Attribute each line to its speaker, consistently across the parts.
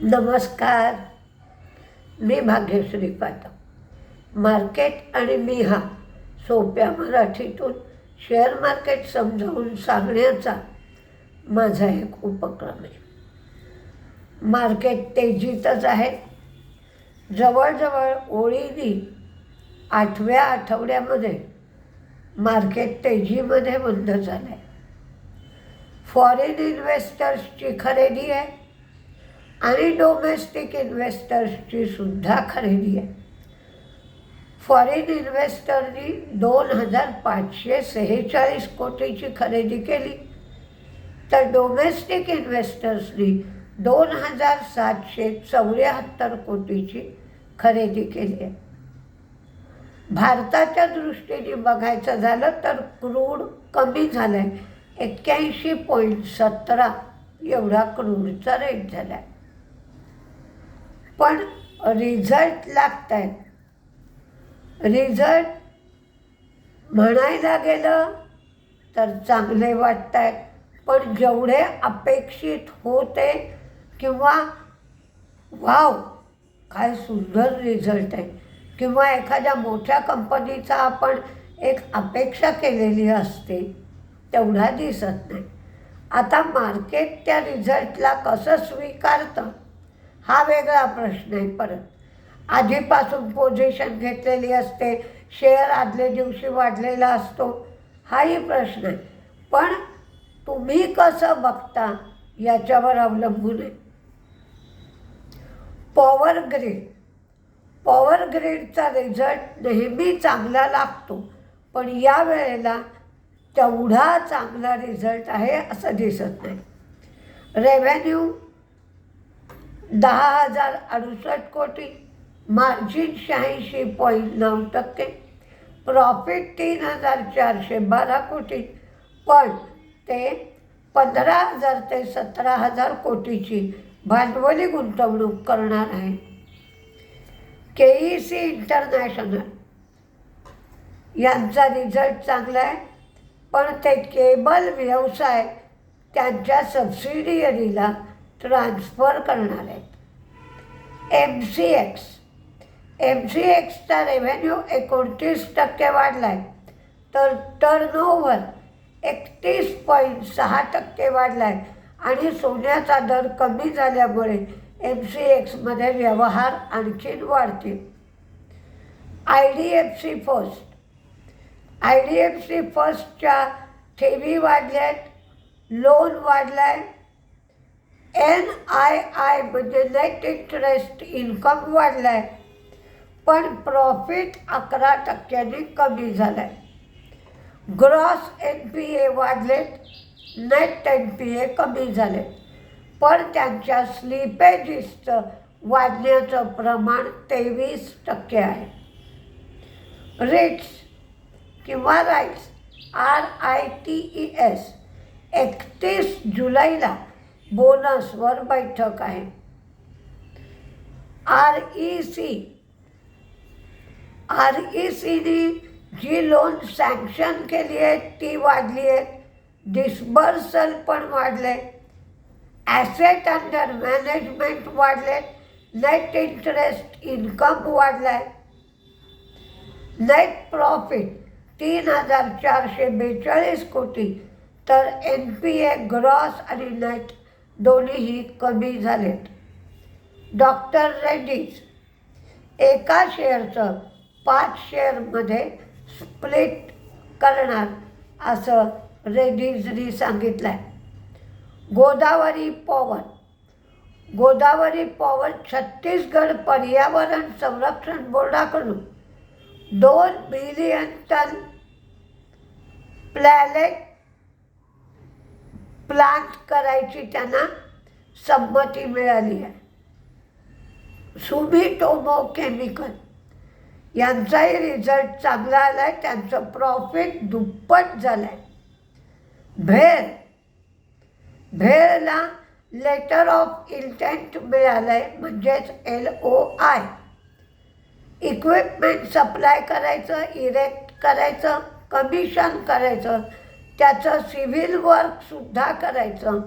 Speaker 1: नमस्कार. मी भाग्यश्री पाठक. मार्केट आणि मी हा सोप्या मराठीतून शेअर मार्केट समजावून सांगण्याचा माझा एक उपक्रम आहे. मार्केट तेजीतच आहे. जवळजवळ ओळीने 8व्या आठवड्यामध्ये मार्केट तेजीमध्ये बंद झालं आहे. फॉरेन इन्व्हेस्टर्सची खरेदी आहे आणि डोमेस्टिक इन्व्हेस्टर्सची सुद्धा खरेदी आहे. फॉरेन इन्व्हेस्टरनी 2,546 कोटीची खरेदी केली, तर डोमेस्टिक इन्व्हेस्टर्सनी 2,774 कोटीची खरेदी केली आहे. भारताच्या दृष्टीने बघायचं झालं तर क्रूड कमी झालं आहे. 81.17 एवढा क्रूडचा रेट झाला आहे. पण रिझल्ट लागत आहेत. रिझल्ट म्हणायला गेलं तर चांगले वाटत आहेत, पण जेवढे अपेक्षित होते किंवा वाव काय सुंदर रिझल्ट आहे किंवा एखाद्या मोठ्या कंपनीचा आपण एक अपेक्षा केलेली असते तेवढा दिसत नाही. आता मार्केट त्या रिझल्टला कसं स्वीकारतं हा वेगळा प्रश्न आहे. परत आधीपासून पोझिशन घेतलेली असते, शेअर आदल्या दिवशी वाढलेला असतो, हाही प्रश्न आहे. पण तुम्ही कसं बघता याच्यावर अवलंबून आहे. पॉवर ग्रीडचा रिझल्ट नेहमी चांगला लागतो, पण या वेळेला तेवढा चांगला रिझल्ट आहे असं दिसत नाही. रेव्हेन्यू 10,068 कोटी, मार्जिन 86.9%, प्रॉफिट 3,412 कोटी, पण ते 15,000 ते 17,000 कोटीची भांडवली गुंतवणूक करणार आहे. KEC इंटरनॅशनल यांचा रिझल्ट चांगला आहे, पण ते केबल व्यवसाय त्यांच्या सबसिडियरीला ट्रान्सफर करणार आहेत. MCXचा रेव्हेन्यू 29% वाढला आहे, तर टर्नओव्हर 31.6% वाढला आहे आणि सोन्याचा दर कमी झाल्यामुळे MCXमध्ये व्यवहार आणखीन वाढतील. IDFC फर्स्टच्या ठेवी वाढल्या आहेत, लोन वाढला आहे. NII म्हणजे नेट इंटरेस्ट इन्कम वाढला आहे, पण प्रॉफिट 11% कमी झाला आहे. ग्रॉस NPA वाढलेत, नेट NPA कमी झाले, पण त्यांच्या स्लिपेजेसचं वाढण्याचं प्रमाण 23% आहे. रिट्स किंवा राईट्स RITES 31 जुलैला बोनसवर बैठक आहे. RECने जी लोन सँक्शन केली आहेत ती वाढली आहेत. डिस्बर्सल पण वाढले, ॲसेट अंडर मॅनेजमेंट वाढलेत, नेट इंटरेस्ट इन्कम वाढला आहे. नेट प्रॉफिट 3,442 कोटी, तर NPA ग्रॉस आणि नेट दोन्हीही कमी झालेत. डॉक्टर रेड्डीज एका शेअरचं 5 शेअरमध्ये स्प्लिट करणार असं रेड्डीजनी सांगितलं आहे. गोदावरी पॉवर छत्तीसगड पर्यावरण संरक्षण बोर्डाकडून 2 बिलियन टन प्लांट करायची त्यांना संमती मिळाली आहे. सुमिटोमो केमिकल यांचाही रिझल्ट चांगला आला आहे, त्यांचं प्रॉफिट दुप्पट झालं आहे. भेळला लेटर ऑफ इंटेंट मिळालं आहे, म्हणजेच LOI. इक्विपमेंट सप्लाय करायचं, इरेक्ट करायचं, कमिशन करायचं, त्याचं सिव्हिल वर्कसुद्धा करायचं.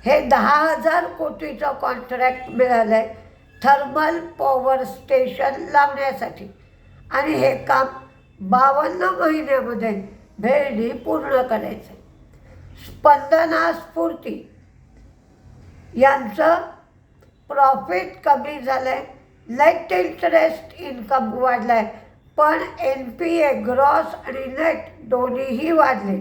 Speaker 1: हे 10,000 कोटीचं कॉन्ट्रॅक्ट मिळालं आहे थर्मल पॉवर स्टेशन लावण्यासाठी आणि हे काम 52 महिन्यामध्ये भेरडी पूर्ण करायचं. स्पंदना स्फूर्ती यांचं प्रॉफिट कमी झालं आहे, नेट इंटरेस्ट इन्कम वाढलं आहे, पण NPA ग्रॉस आणि नेट दोन्हीही वाढले.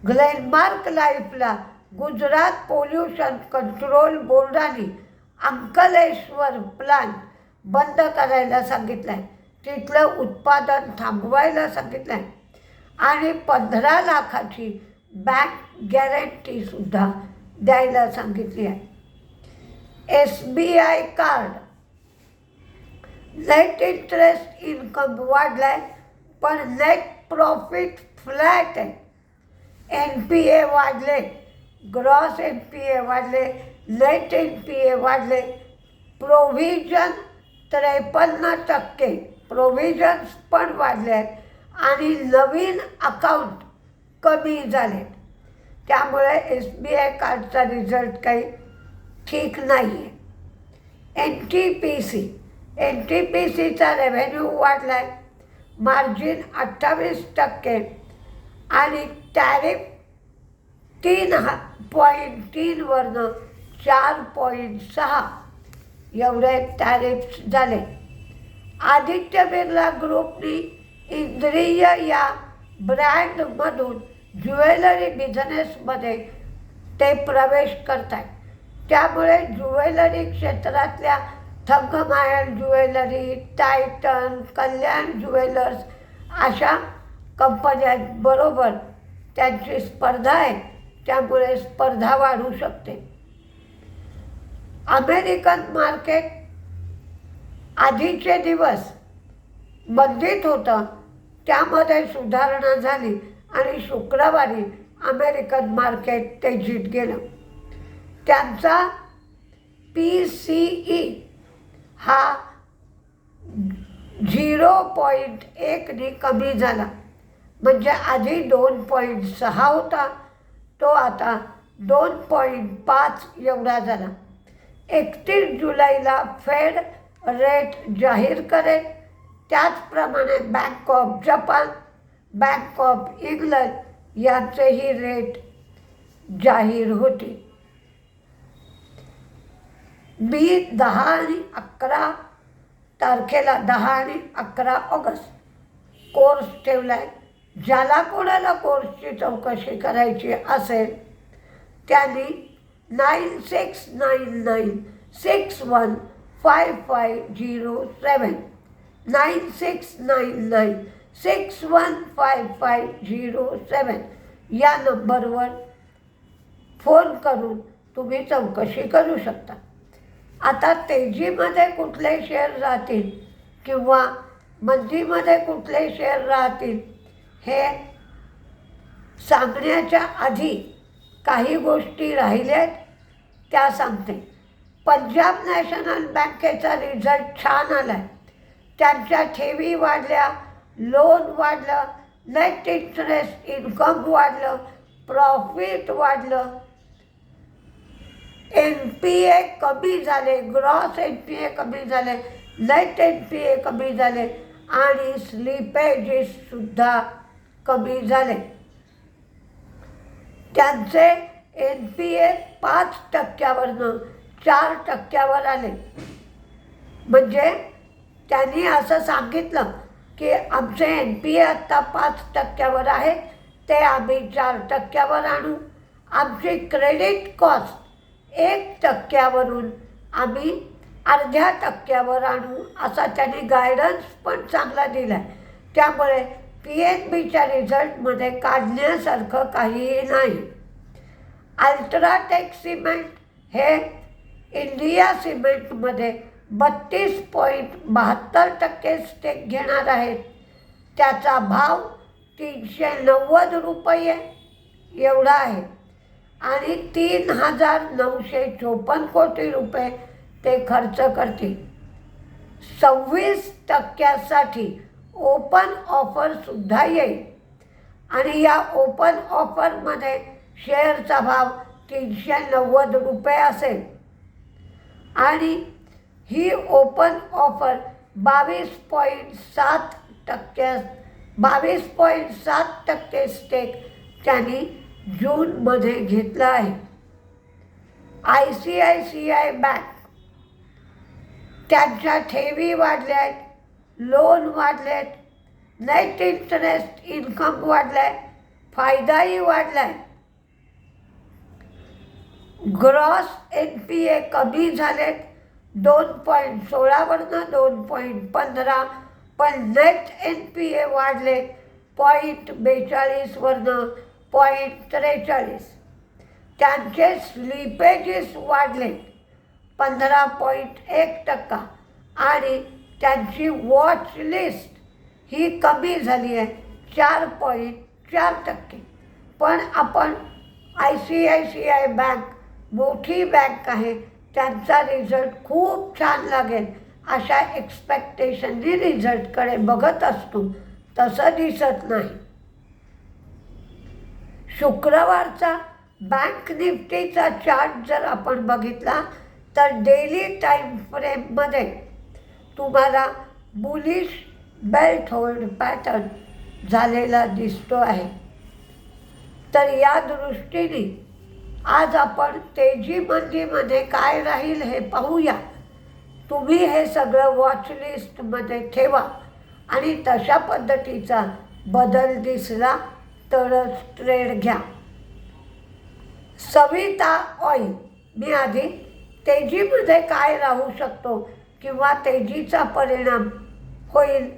Speaker 1: ग्लेनमार्क लाईफला गुजरात पोल्युशन कंट्रोल बोर्डाने अंकलेश्वर प्लांट बंद करायला सांगितलं आहे, तिथलं उत्पादन थांबवायला सांगितलं आहे आणि 15 लाखाची बँक गॅरंटीसुद्धा द्यायला सांगितली आहे. SBI card net interest income वाढलं आहे, पण नेट प्रॉफिट फ्लॅट आहे. NPA वाढले, ग्रॉस NPA वाढले, नेट NPA वाढले, प्रोव्हिजन 53% प्रोव्हिजन्स पण वाढले आहेत आणि नवीन अकाउंट कमी झाले. त्यामुळे SBI कार्डचा रिझल्ट काही ठीक नाही आहे. NTPCचा रेव्हेन्यू वाढला आहे, मार्जिन 28% आणि टॅरिफ 3.3 वरनं 4.6 एवढे टॅरिफ्स झाले. आदित्य बिर्ला ग्रुपनी इंद्रिय या ब्रँडमधून ज्वेलरी बिझनेसमध्ये ते प्रवेश करत आहेत. त्यामुळे ज्वेलरी क्षेत्रातल्या थंगमायल ज्वेलरी, टायटन, कल्याण ज्वेलर्स अशा कंपन्यांबरोबर त्यांची स्पर्धा आहे. त्यामुळे स्पर्धा वाढू शकते. अमेरिकन मार्केट आधीचे दिवस मंदीत होतं, त्यामध्ये सुधारणा झाली आणि शुक्रवारी अमेरिकन मार्केट तेजीत गेलं. त्यांचा PCE हा 0.1 कमी झाला, म्हणजे आधी 2.6 होता, तो आता 2.5 एवढा झाला. 31 जुलैला फेड रेट जाहीर करेल. त्याचप्रमाणे bank of Japan, bank of England यांचेही रेट जाहीर होतील. मी 10 आणि 11 तारखेला 10 आणि 11 ऑगस्ट कोर्स ठेवला आहे. ज्याला कोणाला कोर्सची चौकशी करायची असेल त्यांनी 9699615507 9699615507 या नंबरवर फोन करून तुम्ही चौकशी करू शकता. आता तेजीमध्ये कुठले शेअर राहतील किंवा मंदीमध्ये कुठले शेअर राहतील हे सांगण्याच्या आधी काही गोष्टी राहिल्या आहेत त्या सांगते. पंजाब नॅशनल बँकेचा रिझल्ट छान आला आहे. त्यांच्या ठेवी वाढल्या, लोन वाढलं, नेट इंटरेस्ट इन्कम वाढलं, प्रॉफिट वाढलं, NPA कमी झाले, ग्रॉस NPA कमी झाले, नेट NPA कमी झाले आणि स्लिपेजेससुद्धा कमी झाले. त्यांचे NPA 5% 4% आले. म्हणजे त्यांनी असं सांगितलं की आमचे NPA आत्ता 5% आहे, ते आम्ही 4% आणू. आमची क्रेडिट कॉस्ट 1% आम्ही 0.5% आणू असा त्यांनी गायडन्स पण चांगला दिला आहे. त्यामुळे PNBच्या रिझल्टमध्ये काढण्यासारखं काहीही नाही. अल्ट्राटेक सिमेंट हे इंडिया सिमेंटमध्ये 32.72% स्टेक घेणार आहेत. त्याचा भाव 390 रुपये एवढा आहे आणि 3,954 कोटी रुपये ते खर्च करतील. 26% ओपन ऑफरसुद्धा येईल आणि या ओपन ऑफरमध्ये शेअरचा भाव 390 रुपये असेल आणि ही ओपन ऑफर 22.7% स्टेक त्यांनी जूनमध्ये घेतला आहे. ICICI बँक त्यांच्या ठेवी वाढल्या आहेत, लोन वाढले आहेत, नेट इंटरेस्ट इन्कम वाढलं आहे, फायदाही वाढला आहे. ग्रॉस NPA कमी झालेत 2.16वरनं 2.15, पण नेट NPA वाढले 0.42वरनं 0.43. त्यांचे स्लिपेजेस वाढले 15.1% आणि त्यांची वॉच लिस्ट ही कमी झाली आहे 4.4%. पण आपण ICICI बँक मोठी बँक आहे, त्यांचा रिझल्ट खूप छान लागेल अशा एक्सपेक्टेशननी रिझल्टकडे बघत असतो, तसं दिसत नाही. शुक्रवारचा बँक निफ्टीचा चार्ट जर आपण बघितला तर डेली टाईम फ्रेममध्ये तुम्हाला बुलिश बेल्ट होल्ड पॅटर्न झालेला दिसतो आहे. तर या दृष्टीने आज आपण तेजी मंदीमध्ये काय राहील हे पाहूया. तुम्ही हे सगळं वॉचलिस्टमध्ये ठेवा आणि तशा पद्धतीचा बदल दिसला तरच ट्रेड घ्या. सविता ऑइल, मी आधी तेजीमध्ये काय राहू शकतो किंवा तेजीचा परिणाम होईल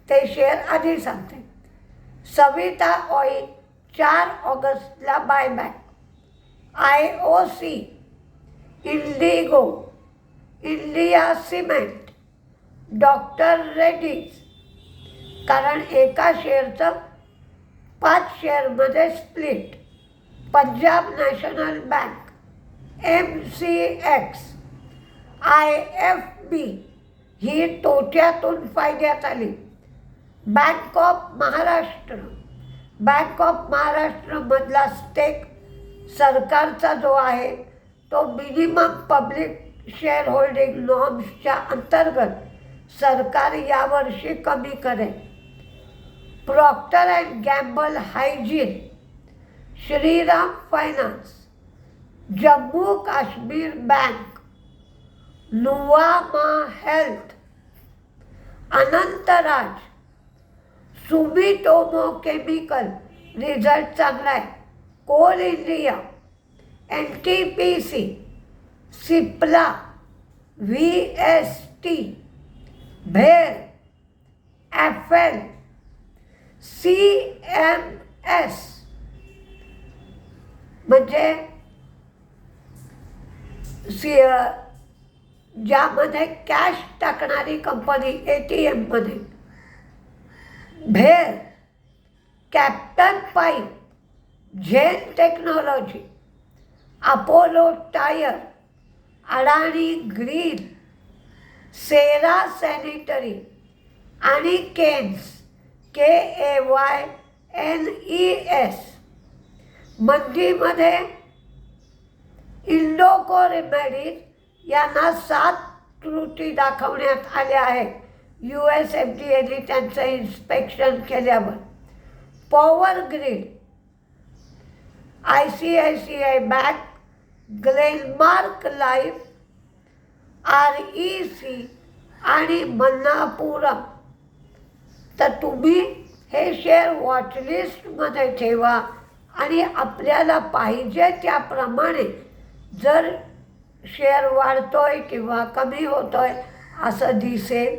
Speaker 1: ते शेअर आधी सांगते. सविता ऑइल 4 ऑगस्टला buyback. IOC, Indigo, India cement, doctor Reddy's, कारण एका शेअरचं 5 शेअरमध्ये split. Punjab national bank, MCX, IFB ही तोट्यातून फायद्यात आली. बँक ऑफ महाराष्ट्रमधला स्टेक सरकारचा जो आहे तो मिनिमम पब्लिक शेअर होल्डिंग नॉर्म्सच्या अंतर्गत सरकार यावर्षी कमी करेल. Procter and Gamble hygiene, Shriram finance, Jammu Kashmir bank, Nuvama health, Anantraj, Sumitomo chemical result चांगला आहे. Coal India, NTPC, Cipla, VST, भेल, FL, CMS म्हणजे ज्यामध्ये कॅश टाकणारी कंपनी ATMमध्ये, भेल, Captain Pipe, Zen technology, Apollo tyre, Adani green, Cera sanitary आणि केन्स, KAYNES. मंदीमध्ये इंडोको रेमेडीज यांना 7 त्रुटी दाखवण्यात आल्या आहेत US FDAने त्यांचं इन्स्पेक्शन केल्यावर. Power grid, ICICI bank, Glenmark life, REC आणि मन्नापुरम. तर तुम्ही हे शेअर वॉचलिस्टमध्ये ठेवा आणि आपल्याला पाहिजे त्याप्रमाणे जर शेअर वाढतोय किंवा कमी होतोय असं दिसेल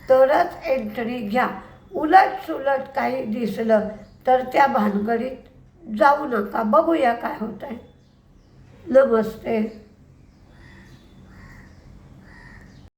Speaker 1: तरच एंट्री घ्या. उलट सुलट काही दिसलं तर त्या भानगडीत जाऊ नका. बघूया काय होत आहे. नमस्ते.